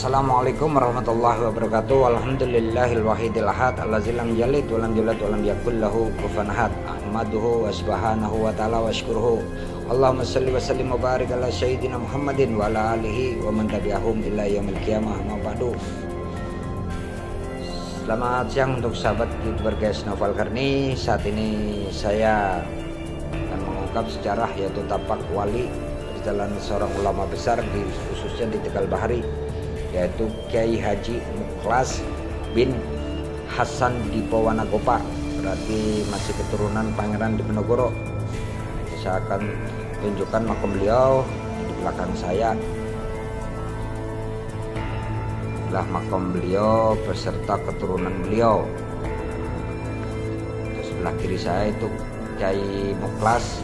Assalamualaikum warahmatullahi wabarakatuh. Alhamdulillahil wahidil ahad allazi lam yalid wa lam yulad wa lam yakul lahu kufuwan ahad. Ahmaduhu wa subhanahu wa ta'ala wa syukuruhu. Allahumma shalli wa sallim wa barik ala sayyidina Muhammadin wa ala alihi wa man tabi'ahum ila yaumil qiyamah. Amma ba'du. Selamat siang untuk sahabat YouTuber Guys Novel Karni. Saat ini saya akan mengungkap sejarah yaitu tapak wali perjalanan seorang ulama besar khususnya di Tegal Bahari, yaitu Kiai Haji Muklas bin Hasan Diponegoro, berarti masih keturunan Pangeran Diponegoro. Saya akan tunjukkan makam beliau di belakang saya. Inilah makam beliau beserta keturunan beliau. Di sebelah kiri saya itu Kiai Muklas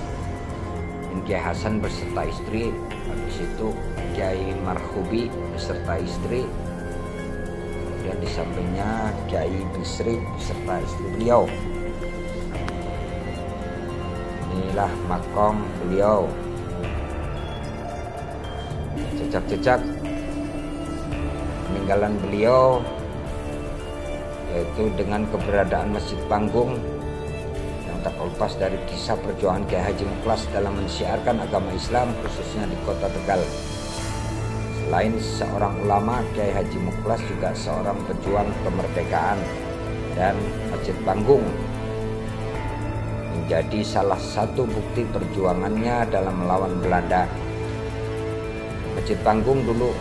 bin Kiai Hasan beserta istri. Habis itu Kiai Marhubi beserta istri. Kemudian di sampingnya Kiai Bisri beserta istri beliau. Inilah makam beliau. Jejak-jejak peninggalan beliau yaitu dengan keberadaan Masjid Panggung yang tak lepas dari kisah perjuangan Kiai Haji Muklas dalam mensiarkan agama Islam khususnya di kota Tegal. Selain seorang ulama, Kiai Haji Muklas juga seorang pejuang kemerdekaan, dan Masjid Panggung menjadi salah satu bukti perjuangannya dalam melawan Belanda. Masjid Panggung dulu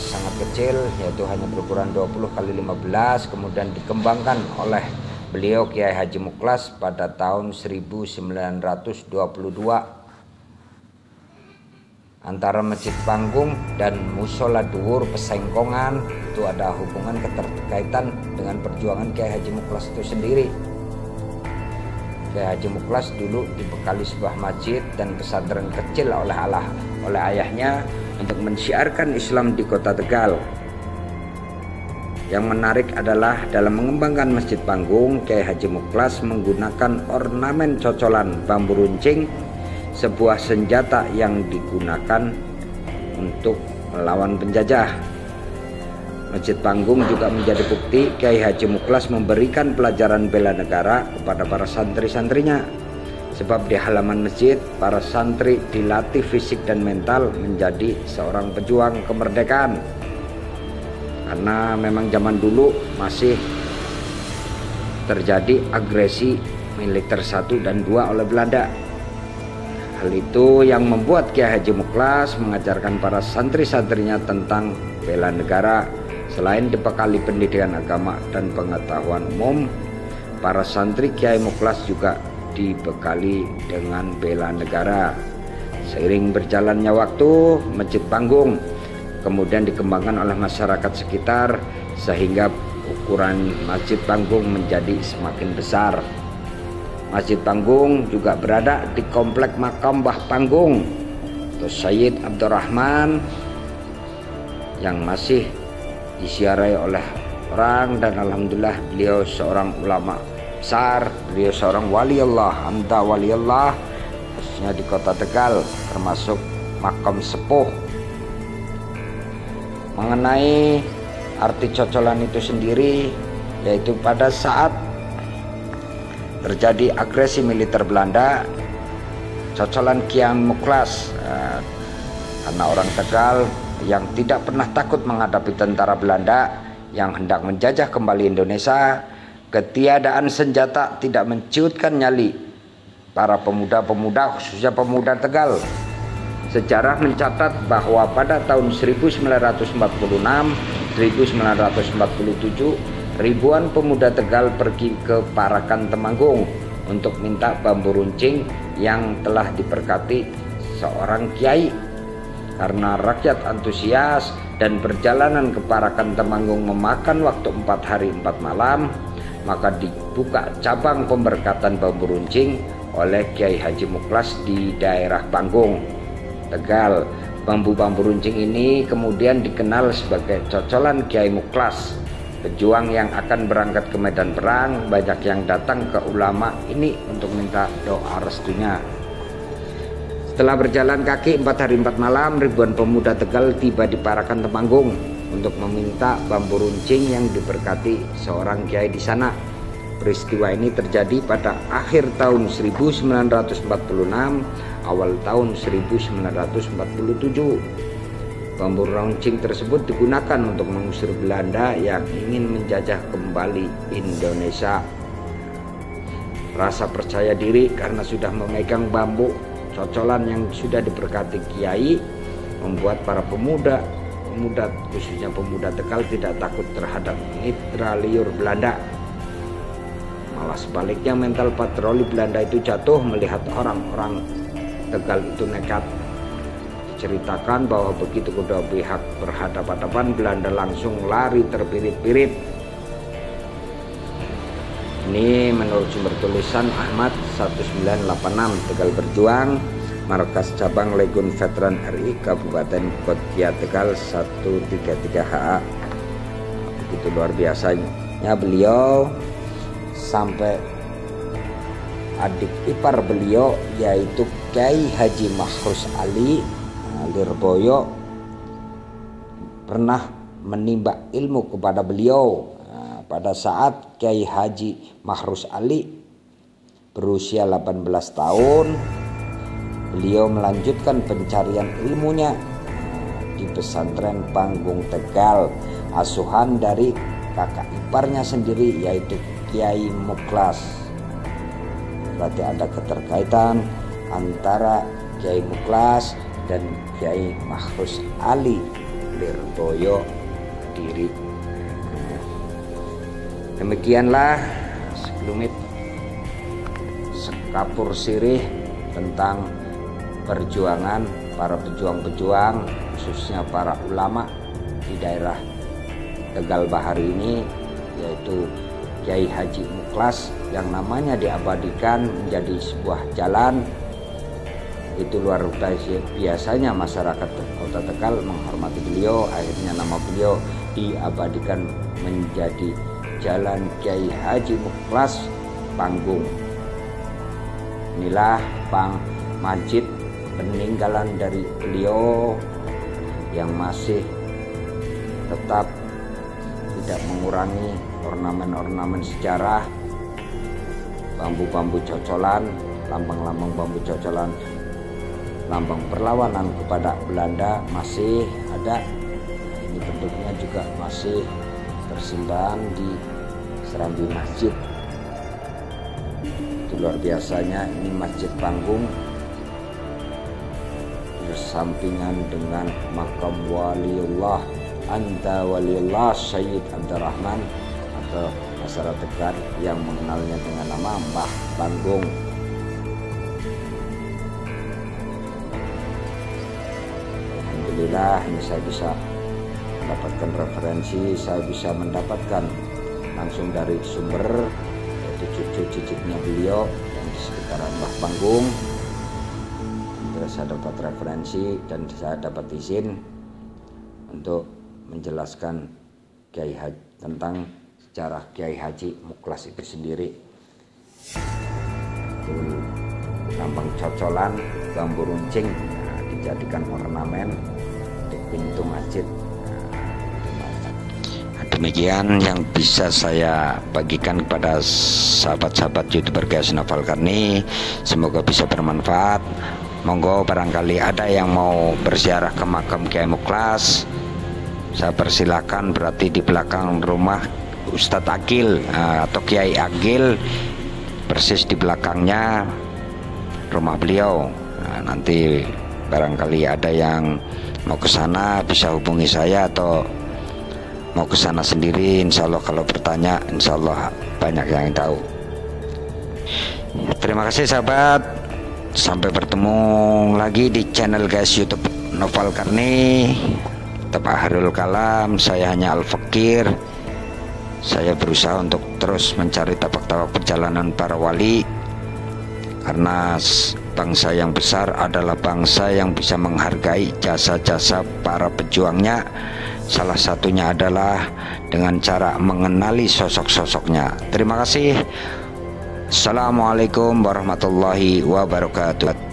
sangat kecil, yaitu hanya berukuran 20 kali 15, kemudian dikembangkan oleh beliau Kiai Haji Muklas pada tahun 1922. Antara Masjid Panggung dan Musola Dhuwur Pesengkongan itu ada hubungan keterkaitan dengan perjuangan Kiai Haji Muklas itu sendiri. Kiai Haji Muklas dulu dibekali sebuah masjid dan pesantren kecil oleh ayahnya untuk mensiarkan Islam di kota Tegal. Yang menarik adalah dalam mengembangkan Masjid Panggung, Kiai Haji Muklas menggunakan ornamen cocolan bambu runcing, sebuah senjata yang digunakan untuk melawan penjajah. Masjid Panggung juga menjadi bukti Kiai Haji Muklas memberikan pelajaran bela negara kepada para santri-santrinya. Sebab di halaman masjid, para santri dilatih fisik dan mental menjadi seorang pejuang kemerdekaan. Karena memang zaman dulu masih terjadi agresi militer 1 dan 2 oleh Belanda. Hal itu yang membuat Kiai Haji Muklas mengajarkan para santri-santrinya tentang bela negara. Selain dibekali pendidikan agama dan pengetahuan umum, para santri Kiai Muklas juga dibekali dengan bela negara. Seiring berjalannya waktu, Masjid Panggung kemudian dikembangkan oleh masyarakat sekitar sehingga ukuran Masjid Panggung menjadi semakin besar. Masjid Panggung juga berada di komplek makam Mbah Panggung atau Sayyid Abdurrahman yang masih disiarai oleh orang, dan alhamdulillah beliau seorang ulama besar, beliau seorang wali Allah, anta wali Allah, khususnya di kota Tegal, termasuk makam sepuh. Mengenai arti cocolan itu sendiri, yaitu pada saat terjadi agresi militer Belanda, cocolan Kiai Muklas karena orang Tegal yang tidak pernah takut menghadapi tentara Belanda yang hendak menjajah kembali Indonesia, ketiadaan senjata tidak menciutkan nyali para pemuda-pemuda, khususnya pemuda Tegal. Sejarah mencatat bahwa pada tahun 1946, 1947, ribuan pemuda Tegal pergi ke Parakan Temanggung untuk minta bambu runcing yang telah diberkati seorang kiai. Karena rakyat antusias dan perjalanan ke Parakan Temanggung memakan waktu 4 hari 4 malam, maka dibuka cabang pemberkatan bambu runcing oleh Kiai Haji Muklas di daerah Panggung, Tegal. Bambu-bambu runcing ini kemudian dikenal sebagai cocolan Kiai Muklas. Pejuang yang akan berangkat ke medan perang, banyak yang datang ke ulama ini untuk minta doa restunya. Setelah berjalan kaki 4 hari 4 malam, ribuan pemuda Tegal tiba di Parakan Temanggung. untuk meminta bambu runcing yang diberkati seorang kiai di sana. Peristiwa ini terjadi pada akhir tahun 1946, awal tahun 1947. Bambu runcing tersebut digunakan untuk mengusir Belanda yang ingin menjajah kembali Indonesia. Rasa percaya diri karena sudah memegang bambu cocolan yang sudah diberkati kiai membuat para pemuda khususnya pemuda Tegal tidak takut terhadap mitra liur Belanda. Malah sebaliknya mental patroli Belanda itu jatuh melihat orang-orang Tegal itu nekat. Diceritakan bahwa begitu kedua pihak berhadapan-hadapan, Belanda langsung lari terbirit-birit. Ini menurut sumber tulisan Ahmad 1986 Tegal Berjuang, markas cabang Legiun Veteran RI Kabupaten Kotia Tegal 133 HA. Begitu luar biasanya beliau sampai adik ipar beliau yaitu Kiai Haji Mahrus Ali Lirboyo pernah menimba ilmu kepada beliau. Pada saat Kiai Haji Mahrus Ali berusia 18 tahun, beliau melanjutkan pencarian ilmunya di pesantren Panggung Tegal, asuhan dari kakak iparnya sendiri yaitu Kiai Muklas. Berarti ada keterkaitan antara Kiai Muklas dan Kiai Mahrus Ali Lirboyo Diri. Demikianlah sekelumit sekapur sirih tentang perjuangan para pejuang-pejuang, khususnya para ulama di daerah Tegal Bahari ini, yaitu Kiai Haji Muklas yang namanya diabadikan menjadi sebuah jalan. Itu luar biasanya masyarakat Kota Tegal menghormati beliau, akhirnya nama beliau diabadikan menjadi Jalan Kiai Haji Muklas Panggung. Inilah masjid peninggalan dari beliau yang masih tetap tidak mengurangi ornamen-ornamen sejarah, bambu-bambu cocolan, lambang-lambang bambu cocolan, lambang perlawanan kepada Belanda masih ada. Ini bentuknya juga masih tersimpan di serambi masjid. Itu luar biasanya. Ini Masjid Panggung bersampingan dengan makam Waliullah Anta Waliullah Sayyid Abdurrahman atau masyarakat Tegal yang mengenalnya dengan nama Mbah Panggung. Alhamdulillah ini saya bisa mendapatkan referensi, saya bisa mendapatkan langsung dari sumber yaitu cucu-cicitnya beliau yang di sekitaran Mbah Panggung. Terus saya dapat referensi dan saya dapat izin untuk menjelaskan Kiai Haji tentang sejarah Kiai Haji Muklas itu sendiri. Itu lambang cocolan bambu runcing dijadikan ornamen di pintu masjid. Demikian yang bisa saya bagikan kepada sahabat-sahabat YouTuber Kiai Noval Karni. Semoga bisa bermanfaat. Monggo barangkali ada yang mau berziarah ke makam Kiai Muklas, saya persilakan. Berarti di belakang rumah Ustadz Agil atau Kiai Agil, persis di belakangnya rumah beliau. Nanti barangkali ada yang mau ke sana bisa hubungi saya atau mau ke sana sendiri. Insya Allah kalau bertanya, insya Allah banyak yang tahu. Terima kasih sahabat. Sampai bertemu lagi di channel guys YouTube Noval Karni. Tetap akhirul kalam. Saya hanya Al-Fakir. Saya berusaha untuk terus mencari tapak-tapak perjalanan para wali, karena bangsa yang besar adalah bangsa yang bisa menghargai jasa-jasa para pejuangnya. Salah satunya adalah dengan cara mengenali sosok-sosoknya. Terima kasih. Assalamualaikum warahmatullahi wabarakatuh.